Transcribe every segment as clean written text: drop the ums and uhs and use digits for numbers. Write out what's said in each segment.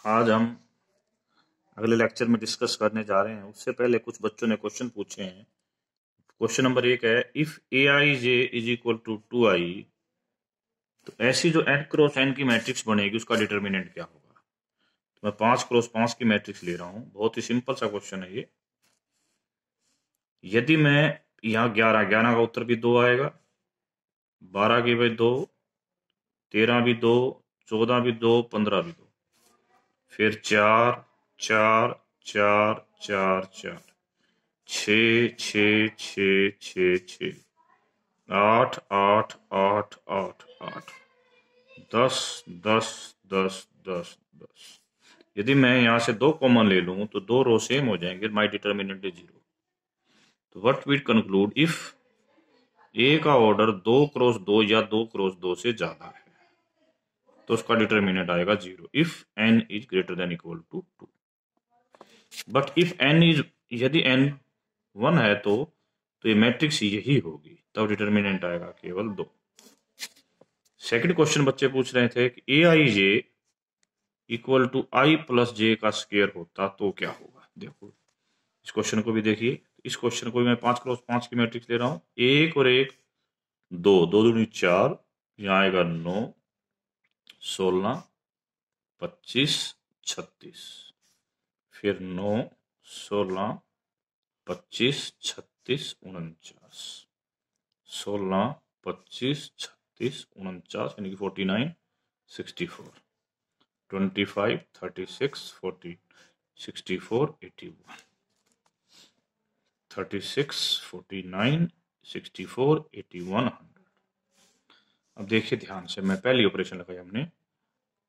आज हम अगले लेक्चर में डिस्कस करने जा रहे हैं। उससे पहले कुछ बच्चों ने क्वेश्चन पूछे हैं। क्वेश्चन नंबर 1 है, if a I j is equal to 2i, तो ऐसी जो n क्रॉस n की मैट्रिक्स बनेगी उसका डिटर्मिनेंट क्या होगा। तो मैं 5 क्रॉस 5 की मैट्रिक्स ले रहा हूं। बहुत ही सिंपल सा क्वेश्चन है ये। यदि मैं यहाँ 11 का उत्तर भी 2 आएगा, 12 की भी 2, 13 भी 2, 14 भी 2, 15 भी 2, फिर 4 4 4 4 4, 6 6 6 6 6, 8 8 8 8 8, 10 10 10 10 10। यदि मैं यहाँ से 2 कॉमन ले लूं तो 2 रो सेम हो जाएंगे। माई डिटर्मिनेंट इज 0। तो व्हाट वी कंक्लूड, इफ ए का ऑर्डर 2 क्रॉस 2 या 2 क्रॉस 2 से ज्यादा है तो उसका डिटर्मिनेंट आएगा 0 if n is greater than equal to 2। But if n is, यदि n 1 है तो ये मैट्रिक्स यही होगी, तब डिटर्मिनेंट आएगा केवल 2। सेकंड क्वेश्चन बच्चे पूछ रहे थे कि A I J equal to I plus जे का स्क्वायर होता तो क्या होगा। देखो इस क्वेश्चन को भी देखिए। इस क्वेश्चन को भी मैं 5 क्रॉस 5 की मैट्रिक्स ले रहा हूं। 1 और 1 2, 2 दूनी 4, यहाँ आएगा 9 16 25 36, फिर 9 16 25 36 49, 16 25 36 49 यानी कि 49 64, 25 36 40 64 81, 36 49 64 81 100। अब देखिए ध्यान से, मैं पहली ऑपरेशन लगाई हमने,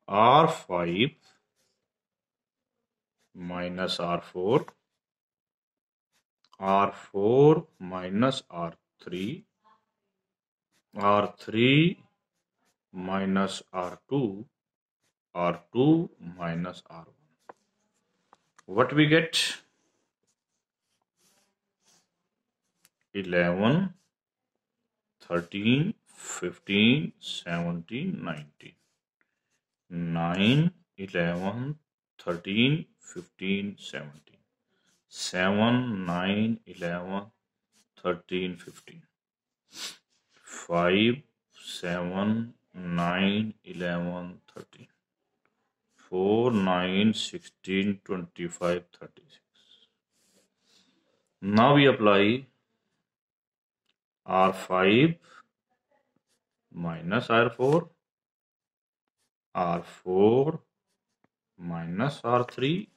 R5 minus R4, R4 minus R3, R3 minus R2, R2 minus R1. What we get? 11, 13, 15, 17, 19. 9, 11, 13, 15, 17. 7, 9, 11, 13, 15. 5, 7, 9, 11, 13. 4, 9, 16, 25, 36. Now we apply R5 minus R4, R4 minus R3,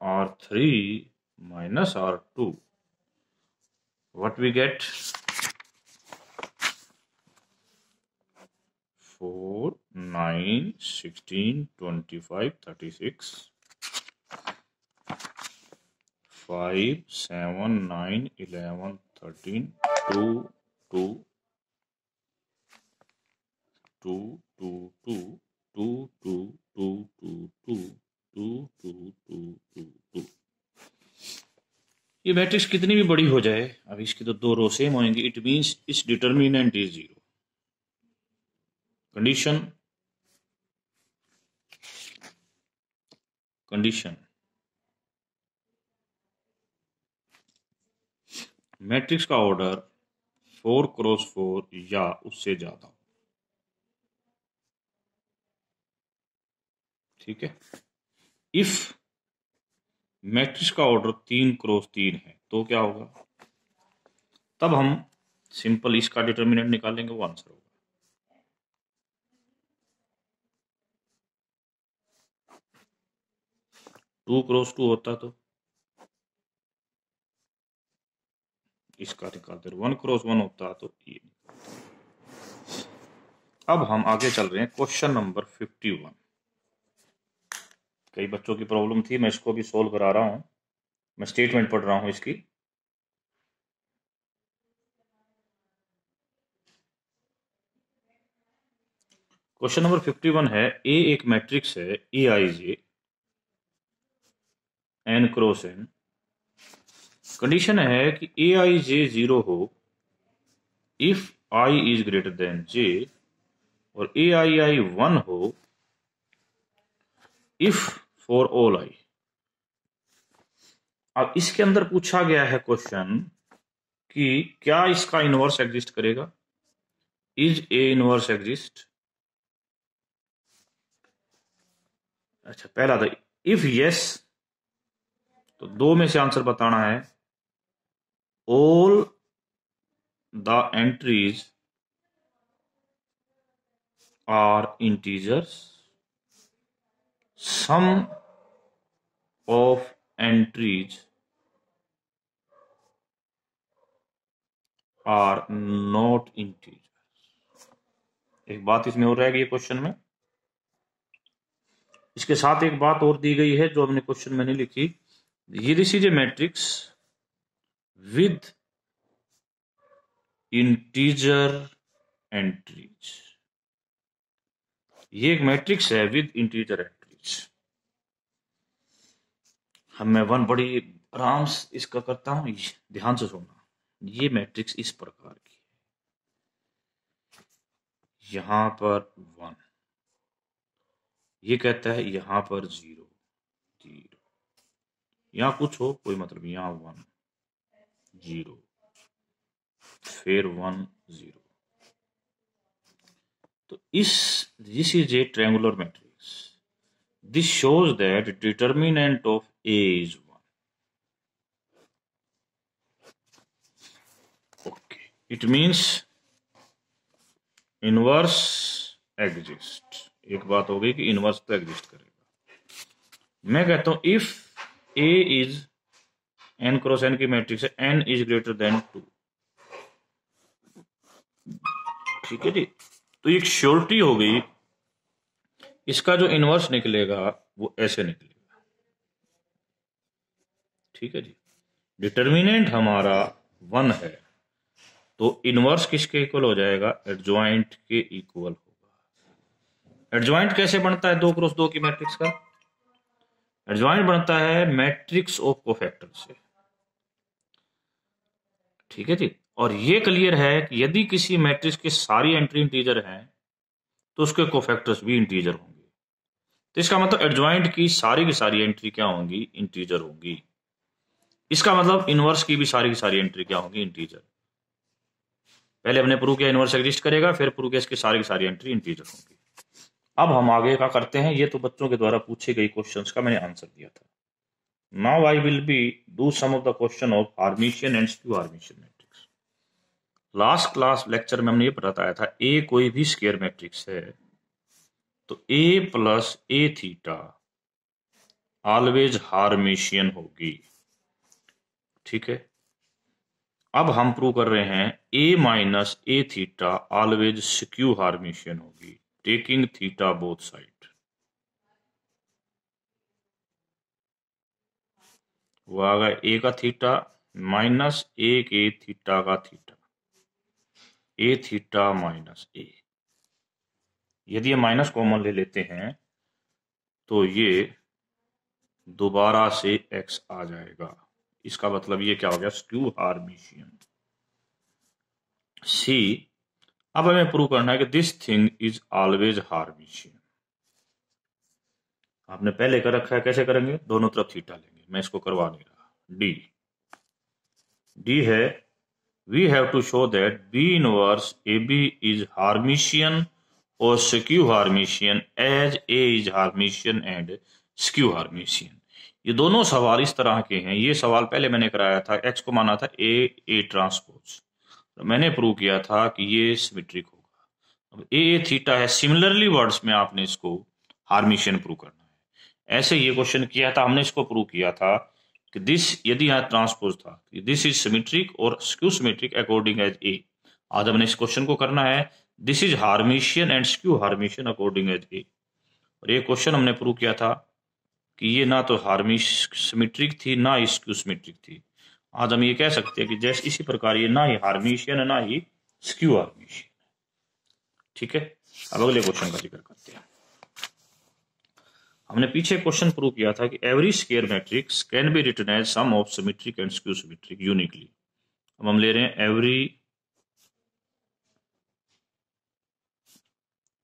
R3 minus R2. What we get? 4, 9, 16, 25, 36. 5, 7, 9, 11, 13, 2, 2, 2, 2, 2, 2, 2, 2, 2, 2, 2, 2, 2, 2, 2। ये matrix कितनी भी बड़ी हो जाए, अब इसकी तो 2 रो same होंगी, इट मींस इस डिटर्मिनेंट इज 0। कंडीशन मैट्रिक्स का ऑर्डर 4 क्रॉस 4 या उससे ज्यादा, ठीक है। इफ मैट्रिक्स का ऑर्डर 3 क्रॉस 3 है तो क्या होगा, तब हम सिंपल इसका डिटर्मिनेंट निकालेंगे, वो आंसर होगा। टू क्रॉस 2 होता तो इसका निकालते, 1 क्रॉस 1 होता तो ये। अब हम आगे चल रहे हैं क्वेश्चन नंबर 51। कई बच्चों की प्रॉब्लम थी, मैं इसको भी सोल्व करा रहा हूं। मैं स्टेटमेंट पढ़ रहा हूं इसकी। क्वेश्चन नंबर 51 है, ए एक मैट्रिक्स है A I J N cross N. Condition है कि ए आई जे 0 हो if I is greater than J, और ए आई आई 1 हो इफ फॉर ऑल आई। अब इसके अंदर पूछा गया है क्वेश्चन कि क्या इसका इनवर्स एग्जिस्ट करेगा, इज ए इनवर्स एग्जिस्ट। अच्छा, पहला था इफ यस, तो दो में से आंसर बताना है। All the entries are integers, some of entries are not integer. एक बात इसमें और रह गई क्वेश्चन में, इसके साथ एक बात और दी गई है जो हमने क्वेश्चन में नहीं लिखी। ये this is A matrix with integer entries. ये एक मैट्रिक्स है विद इंटीजर एंट्रीज। मैं वन बड़ी आराम से इसका करता हूं, ध्यान से सुनना। ये मैट्रिक्स इस प्रकार की, यहां पर 1, ये कहता है यहां पर 0 0, यहां कुछ हो कोई मतलब, यहां 1 0 फिर 1 0। तो this is A triangular matrix. This shows that determinant of A is 1। Okay, it means inverse exist. एक बात हो गई कि इनवर्स तो एग्जिस्ट करेगा। मैं कहता हूं if A is n cross n की मैट्रिक्स है, n इज ग्रेटर देन 2। ठीक है जी, तो एक श्योरिटी हो गई, इसका जो इनवर्स निकलेगा वो ऐसे निकलेगा। ठीक है जी, डिटर्मिनेंट हमारा 1 है, तो इनवर्स किसके इक्वल हो जाएगा, एडजॉइंट के इक्वल होगा। एडजॉइंट कैसे बनता है 2 क्रॉस 2 की मैट्रिक्स का? एडजॉइंट बनता है मैट्रिक्स ऑफ कोफैक्टर से। ठीक है जी, और ये क्लियर है कि यदि किसी मैट्रिक्स की सारी एंट्री इंटीजर हैं तो उसके कोफैक्टर्स भी इंटीजर होंगे। तो इसका मतलब एडजॉइंट की सारी एंट्री क्या होंगी, इंटीजर होंगी। इसका मतलब इनवर्स की भी सारी एंट्री क्या होंगी, इंटीजर। पहले हमने प्रूव किया इनवर्स एग्जिस्ट करेगा, फिर प्रूव किया इसकी सारी एंट्री इंटीजर होंगी। अब हम आगे का करते हैं, ये तो बच्चों के द्वारा पूछे गए क्वेश्चंस का मैंने आंसर दिया था। Now I will be do some of the question of Hermitian and skew Hermitian matrix. Last class lecture में हमने ये बताया था, ए कोई भी स्क्वायर मैट्रिक्स है तो ए प्लस ए थीटा ऑलवेज हार्मिशियन होगी। ठीक है, अब हम प्रूव कर रहे हैं ए माइनस ए थीटा ऑलवेज स्क्यू हार्मिशियन होगी, टेकिंग थीटा बोथ साइड। वो आ गया ए का थीटा माइनस एक ए थीटा का थीटा, ए थीटा माइनस ए। यदि ये माइनस कॉमन ले लेते हैं तो ये दोबारा से एक्स आ जाएगा। इसका मतलब ये क्या हो गया, स्क्यू हार्मिशियन। सी, अब हमें प्रूव करना है कि दिस थिंग इज ऑलवेज हार्मिशियन। आपने पहले कर रखा है, कैसे करेंगे, दोनों तरफ थीटा लेंगे, मैं इसको करवा नहीं रहा। डी है we have to show that B inverse A B is Hermitian और skew Hermitian as A is Hermitian and skew Hermitian. ये दोनों सवाल इस तरह के हैं। ये सवाल पहले मैंने कराया था, एक्स को माना था ए ट्रांसपोज, तो मैंने प्रूव किया था कि ये सिमेट्रिक होगा। अब ए थीटा है, सिमिलरली वर्ड्स में आपने इसको हार्मिशियन प्रूव करना है। ऐसे ये क्वेश्चन किया था हमने, इसको प्रूव किया था कि दिस, यदि यहाँ ट्रांसपोज था, दिस इज सिमेट्रिक और skew symmetric according as A. आज हमने इस क्वेश्चन को करना है, this is Hermitian and skew Hermitian according as A. और ये क्वेश्चन हमने प्रूव किया था कि ये ना तो हार्मिश सिमेट्रिक थी ना ही स्क्यू सिमेट्रिक थी। आज हम ये कह सकते हैं कि जैसे इसी प्रकार ये ना ही हार्मिशियन है ना ही स्क्यू हार्मिशियन। ठीक है, अब अगले क्वेश्चन का जिक्र करते हैं। हमने पीछे क्वेश्चन प्रूव किया था कि every square matrix can be written as sum of symmetric and skew symmetric uniquely. अब हम ले रहे हैं every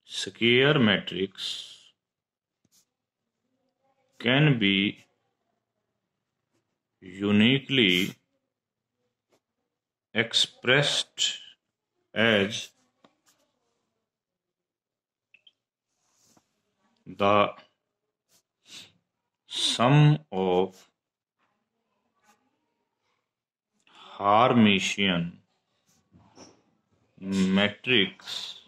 square matrix can be uniquely expressed as the sum of Hermitian matrix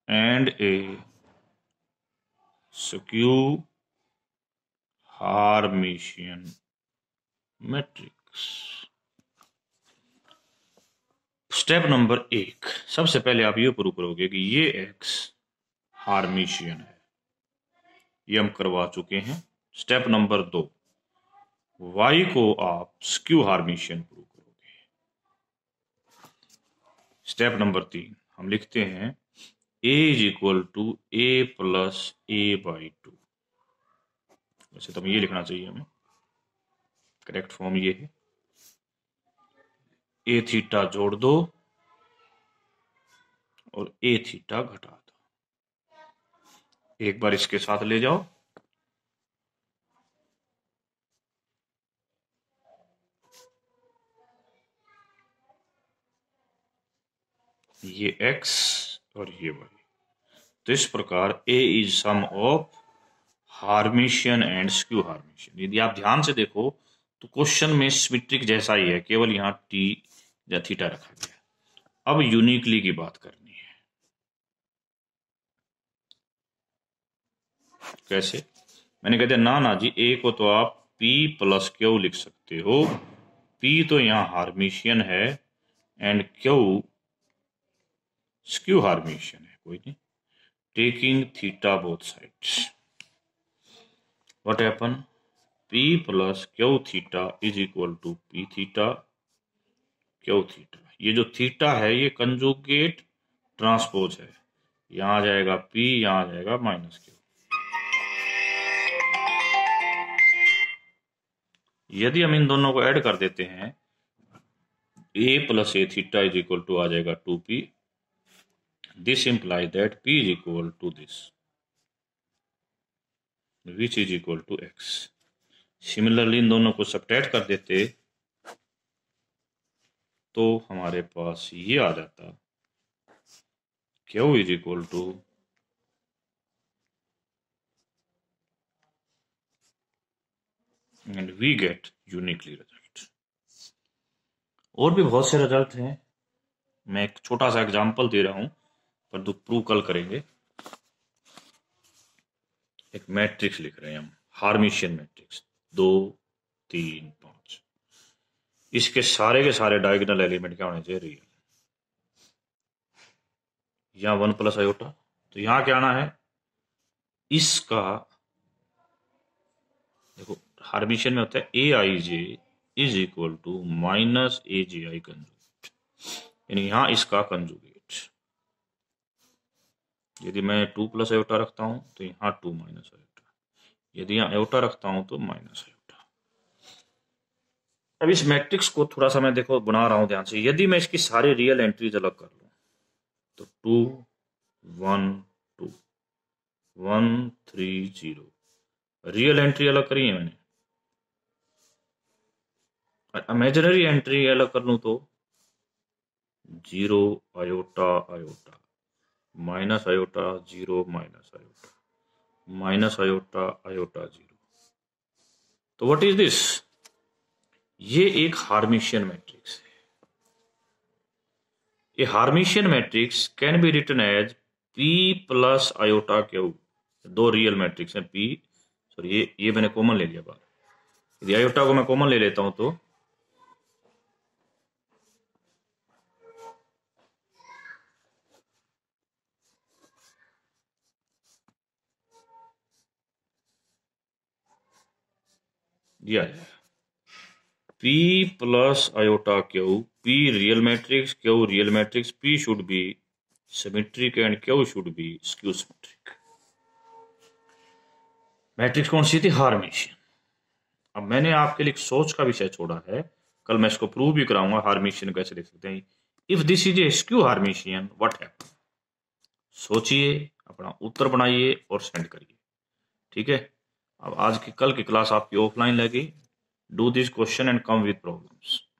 and a skew Hermitian matrix। Step number 1, सबसे पहले आप ये prove करोगे कि ये एक्स हार्मिशियन है, ये हम करवा चुके हैं। स्टेप नंबर 2, वाई को आप स्क्यू हार्मिशियन प्रूव करोगे। स्टेप नंबर 3, हम लिखते हैं a is equal to a plus a/2। वैसे तो ये लिखना चाहिए हमें, करेक्ट फॉर्म ये है, a थीटा जोड़ दो और a थीटा घटा दो। एक बार इसके साथ ले जाओ, ये x और ये y। तो इस प्रकार a is sum of Hermitian and skew Hermitian. यदि आप ध्यान से देखो तो क्वेश्चन में सिमेट्रिक जैसा ही है, केवल यहां t या थीटा रखा गया। अब यूनिकली की बात करनी है। कैसे? मैंने कह दिया ना जी, a को तो आप p प्लस क्यू लिख सकते हो। p तो यहां हार्मिशियन है एंड क्यू स्क्यू हार्मिशियन है, कोई नहीं। Taking theta both sides, what happen, p plus q theta is equal to p theta q theta. ये जो थीटा है ये कंजुगेट ट्रांसपोज है, यहां आ जाएगा p, यहां आ जाएगा माइनस क्यू। यदि हम इन दोनों को ऐड कर देते हैं, a plus a theta is equal to आ जाएगा 2p। This implies that p is equal to this, which is equal to x। Similarly in दोनों को सब्ट्रैक्ट कर देते तो हमारे पास ये आ जाता, q is equal to and we get uniquely result। और भी बहुत से रिजल्ट हैं, मैं एक छोटा सा एग्जांपल दे रहा हूं, पर तो प्रूव कल करेंगे। एक मैट्रिक्स लिख रहे हैं हम, हार्मिशियन मैट्रिक्स 2 3 5। इसके सारे के सारे डायगोनल एलिमेंट क्या होने चाहिए, रियल। यहां 1 प्लस आयोटा, तो यहां क्या आना है, इसका देखो हार्मिशियन में होता है aij is equal to minus AJI conjugate, यानी यहां इसका कंजुगेट। यदि मैं 2 प्लस आयोटा रखता हूं तो यहाँ 2 माइनस आयोटा, यदि यहाँ आयोटा रखता हूं तो माइनस आयोटा। अब इस मैट्रिक्स को थोड़ा सा मैं देखो बना रहा हूं ध्यान से। यदि मैं इसकी सारी रियल एंट्रीज अलग कर लूं तो 2 1 2 1 3 0, रियल एंट्री अलग करी है मैंने। इमेजिनरी एंट्री अलग कर लूं तो 0 iota iota, minus iota 0 minus iota, minus iota iota 0। तो व्हाट इज दिस, ये एक हार्मिशियन मैट्रिक्स है। A Hermitian matrix can be written as p plus iota Q. दो रियल मैट्रिक्स हैं p, सॉरी ये मैंने कॉमन ले लिया बाहर। यदि आयोटा को मैं कॉमन ले लेता हूं तो ये आ जाएगा p plus iota Q. p real matrix, Q real matrix, p should be symmetric and Q should be skew symmetric. Matrix कौन सी थी, हार्मिशियन। अब मैंने आपके लिए सोच का विषय छोड़ा है, कल मैं इसको प्रूव भी कराऊंगा हार्मिशियन कैसे लिख सकते हैं। If this is a skew Hermitian what happen, सोचिए, अपना उत्तर बनाइए और सेंड करिए। ठीक है। अब आज की कल की क्लास आपकी ऑफलाइन लगी। Do this question and come with problems.